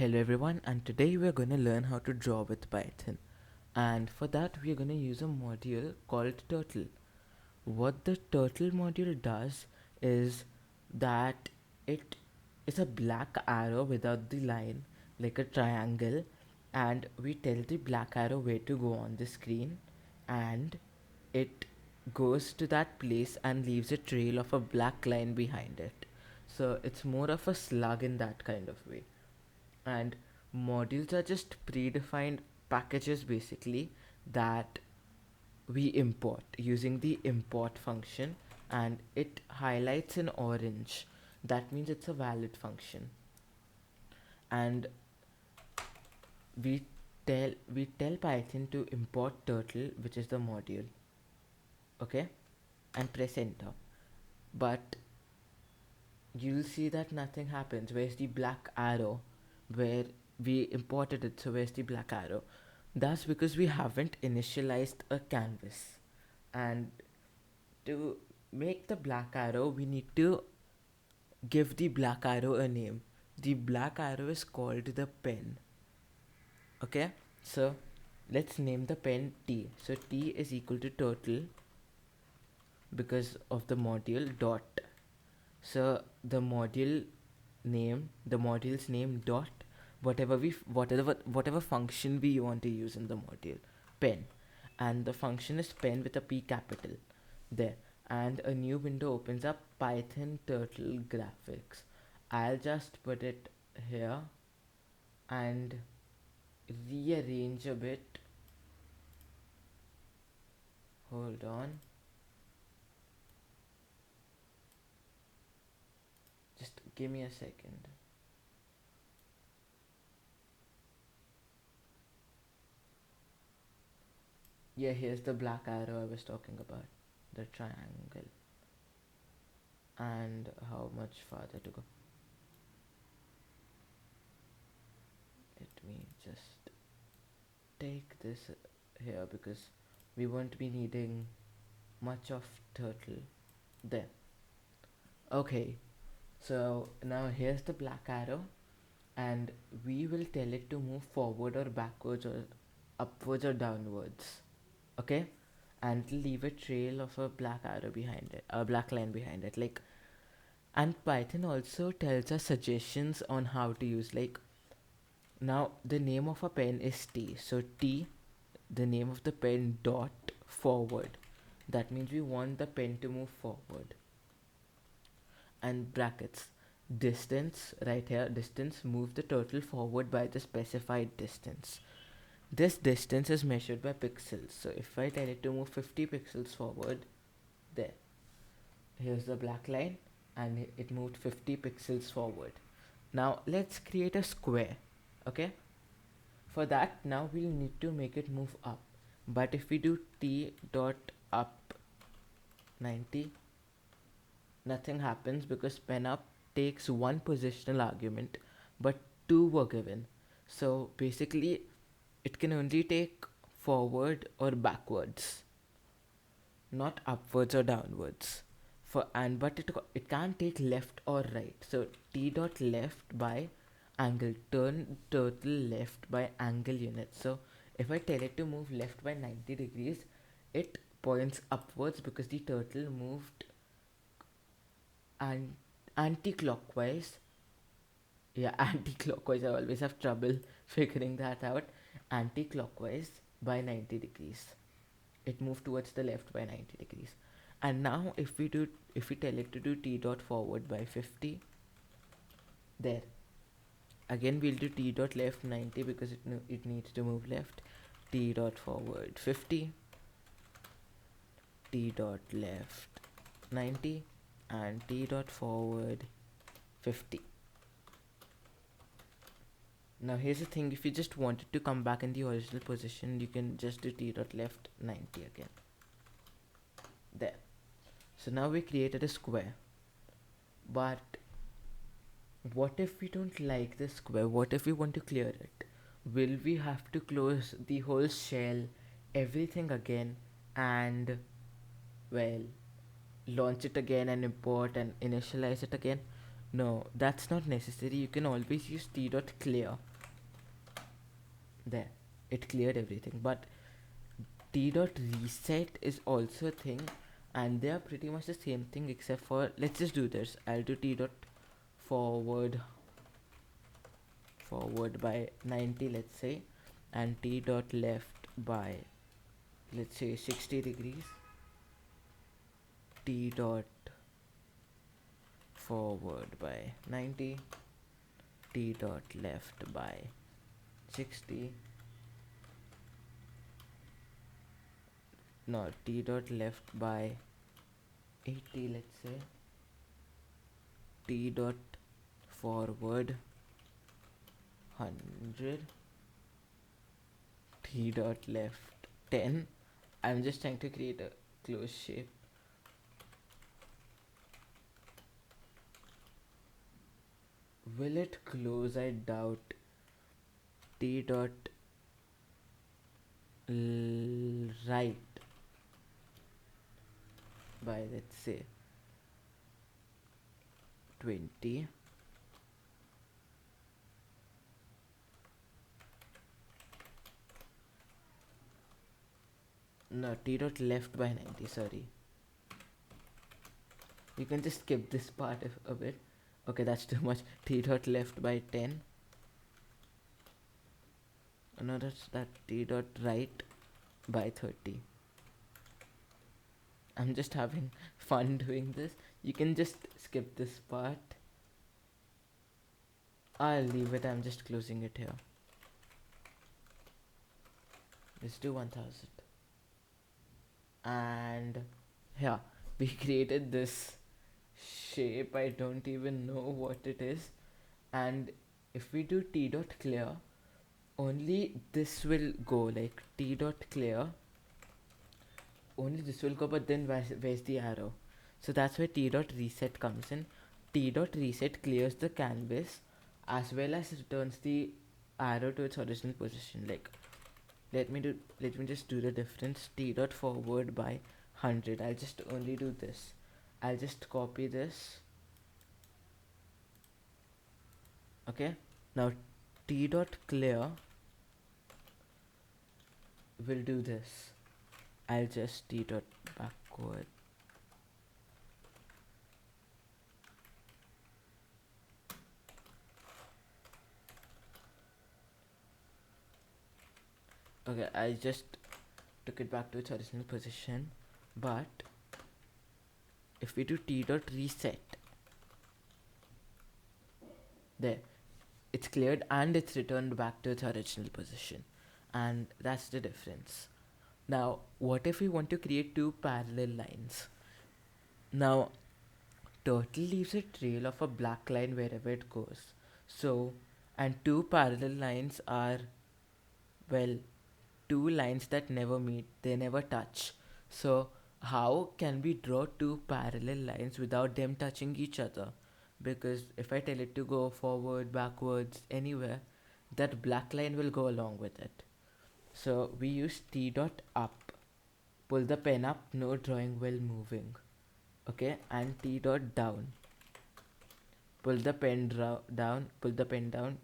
Hello everyone, and today we are going to learn how to draw with Python. And for that we are going to use a module called Turtle. What the Turtle module does is that it is a black arrow without the line, like a triangle, and we tell the black arrow where to go on the screen, and it goes to that place and leaves a trail of a black line behind it. So it's more of a slug in that kind of way. And modules are just predefined packages basically that we import using the import function, and it highlights in orange. That means it's a valid function. And we we tell Python to import turtle, which is the module, okay, and press enter. But you'll see that nothing happens. Where's the black arrow where we imported it? So where's the black arrow? That's because we haven't initialized a canvas. And to make the black arrow, we need to give the black arrow a name. The black arrow is called the pen. Okay, so let's name the pen T. So T is equal to turtle because of the module dot. So the module's name dot whatever function we want to use in the module, pen, and the function is pen with a P capital there. And a new window opens up, Python Turtle Graphics. I'll just put it here and rearrange a bit. Hold on, just give me a second. Yeah, here's the black arrow I was talking about, the triangle, and how much farther to go. Let me just take this here because we won't be needing much of turtle there. Okay, so now here's the black arrow, and we will tell it to move forward or backwards or upwards or downwards, okay, and it'll leave a trail of a black arrow behind it, a black line behind it, like. And Python also tells us suggestions on how to use, like, now the name of a pen is T, so T, the name of the pen dot forward. That means we want the pen to move forward. And brackets, distance, right here, distance, move the turtle forward by the specified distance. This distance is measured by pixels, so if I tell it to move 50 pixels forward, there, here's the black line, and it moved 50 pixels forward. Now let's create a square, okay. For that, now we'll need to make it move up. But if we do t dot up 90, nothing happens because pen up takes one positional argument, but two were given. So basically, it can only take forward or backwards, not upwards or downwards. For and but it can't take left or right. So t dot left by angle, turn turtle left by angle unit. So if I tell it to move left by 90 degrees, it points upwards because the turtle moved and anti-clockwise. Yeah, anti-clockwise. I always have trouble figuring that out. Anti-clockwise by 90 degrees. It moved towards the left by 90 degrees. And now if we tell it to do t dot forward by 50, there, again we'll do t dot left 90 because it needs to move left, t dot forward 50, t dot left 90, and t dot forward 50. Now here's the thing, if you just wanted to come back in the original position, you can just do t dot left 90 again. There. So now we created a square. But what if we don't like the square? What if we want to clear it? Will we have to close the whole shell, everything again, and, well, launch it again and import and initialize it again? No, that's not necessary. You can always use t.clear, There, it cleared everything. But t dot reset is also a thing, and they are pretty much the same thing, except for, let's just do this. I'll do t dot forward by 90, let's say, and t dot left by, let's say, 60 degrees. T dot forward by 90, t dot left by 60, no, t dot left by 80, let's say, t dot forward 100, t dot left 10. I'm just trying to create a closed shape. Will it close? I doubt. T dot right by, let's say, 20. No, t dot left by 90, sorry. You can just skip this part a bit. Okay, that's too much. T dot left by 10. No, that's that. T dot right by 30. I'm just having fun doing this. You can just skip this part. I'll leave it. I'm just closing it here. Let's do 1000. And yeah, we created this shape. I don't even know what it is. And if we do t dot clear, only this will go, like t dot clear, only this will go, but then where's the arrow? So that's where t dot reset comes in. T dot reset clears the canvas as well as returns the arrow to its original position. Like, let me just do the difference. T dot forward by 100. I'll just only do this. I'll just copy this. Okay, now t dot clear will do this. I'll just t dot backward. Okay, I just took it back to its original position. But if we do t dot reset, there, it's cleared and it's returned back to its original position, and that's the difference. Now what if we want to create two parallel lines? Now turtle leaves a trail of a black line wherever it goes. So, and two parallel lines are, well, two lines that never meet, they never touch. So how can we draw two parallel lines without them touching each other? Because if I tell it to go forward, backwards, anywhere, that black line will go along with it. So we use t dot up, pull the pen up, no drawing while moving. Okay, and t dot down, pull the pen down,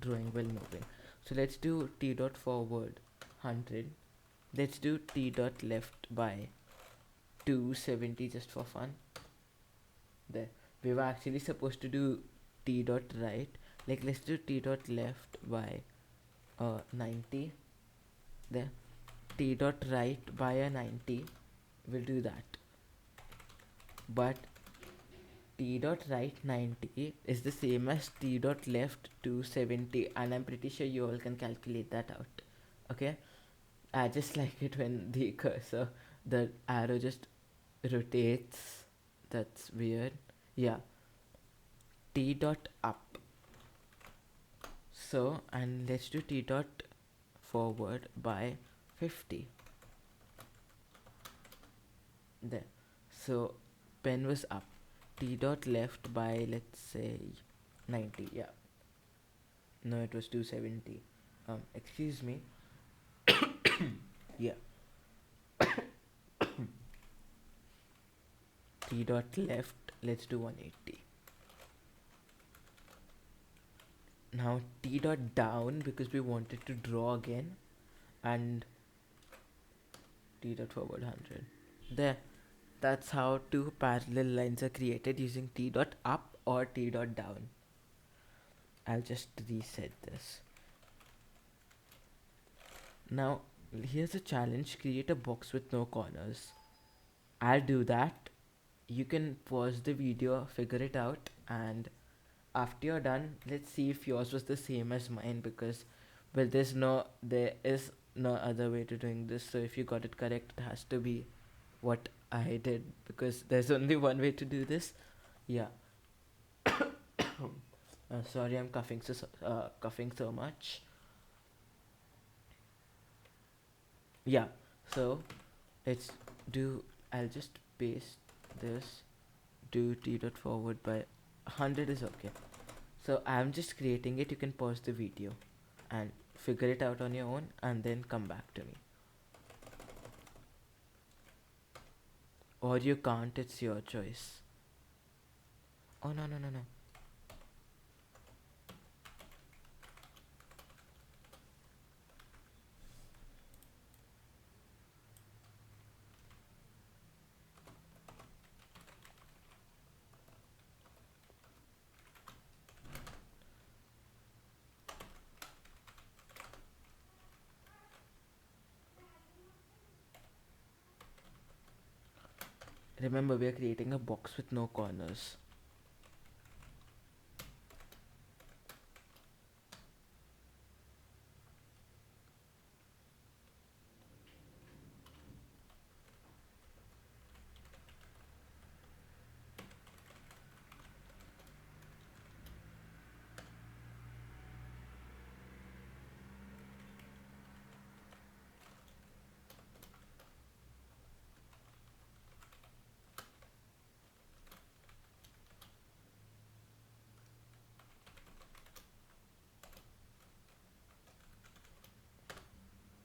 drawing while moving. So let's do t dot forward 100. Let's do t dot left by 270 just for fun. There, we were actually supposed to do t dot right. Like, let's do t dot left by 90. There, t dot right by a 90. We'll do that. But t dot right 90 is the same as t dot left 270, and I'm pretty sure you all can calculate that out. Okay, I just like it when the cursor, the arrow just rotates. That's weird. Yeah, t dot up. So, and let's do t dot forward by 50. There, so pen was up. T dot left by, let's say, 90. Yeah, no, it was 270. Excuse me. Yeah, t dot left, let's do 180. Now t dot down, because we wanted to draw again. and t dot forward 100. There. That's how two parallel lines are created using t dot up or t dot down. I'll just reset this. Now, here's a challenge: create a box with no corners. I'll do that. You can pause the video, figure it out, and after you're done, let's see if yours was the same as mine, because well, there is no other way to doing this. So if you got it correct, it has to be what I did, because there's only one way to do this. Yeah. Sorry, I'm coughing so much. Yeah. So let's do. I'll just paste this. Do t dot forward by 100 is okay. So I'm just creating it. You can pause the video and figure it out on your own, and then come back to me. Or you can't. It's your choice. Oh no no no no. Remember, we are creating a box with no corners.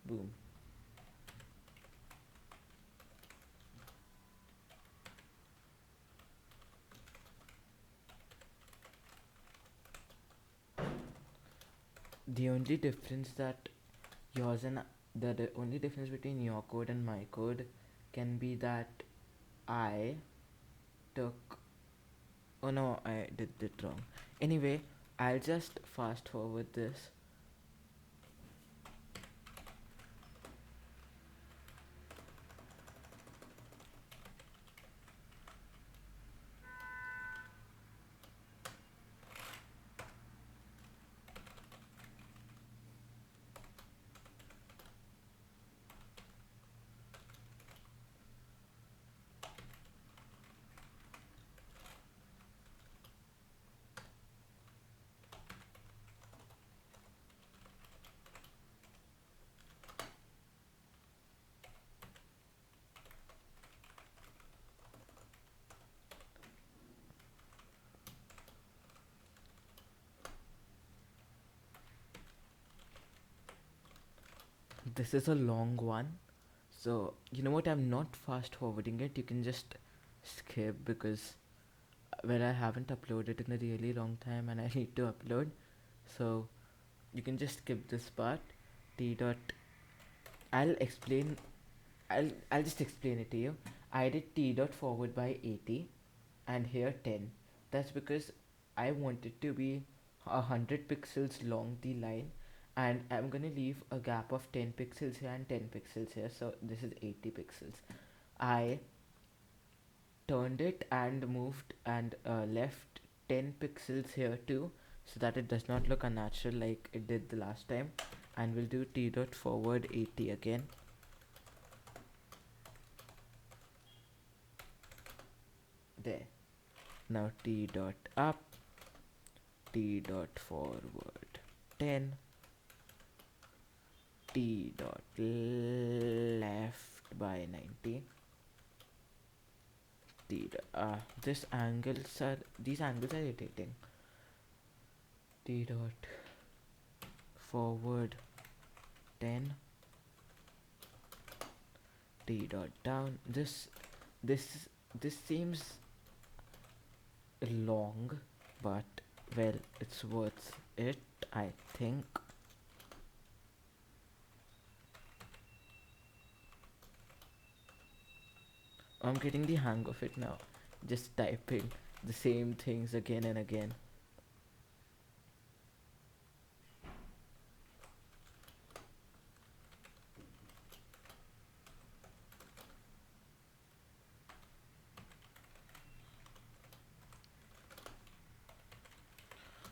Boom. The only difference that yours and the only difference between your code and my code can be that I took. Oh no, I did it wrong. Anyway, I'll just fast forward this. This is a long one, so you know what? I'm not fast forwarding it. You can just skip, because I haven't uploaded in a really long time and I need to upload, so you can just skip this part. T dot. I'll explain. I'll just explain it to you. I did t dot forward by 80, and here 10. That's because I want it to be 100 pixels long, the line, and I'm gonna leave a gap of 10 pixels here and 10 pixels here. So this is 80 pixels. I turned it and moved and left 10 pixels here too, so that it does not look unnatural like it did the last time. And we'll do t dot forward 80 again. There. Now t dot up, t dot forward 10, t dot left by 90, t dot, these angles are irritating. T dot forward 10, t dot down. This this seems long, but well, it's worth it, I think. I'm getting the hang of it now. Just typing the same things again and again.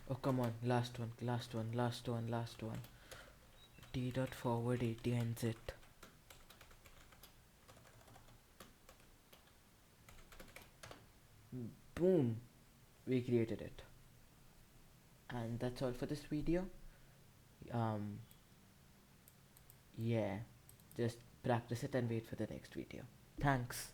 Oh, come on. Last one, last one, last one, last one. T dot forward 80 ends it. Boom. We created it. And that's all for this video. Um, yeah. Just practice it and wait for the next video. Thanks.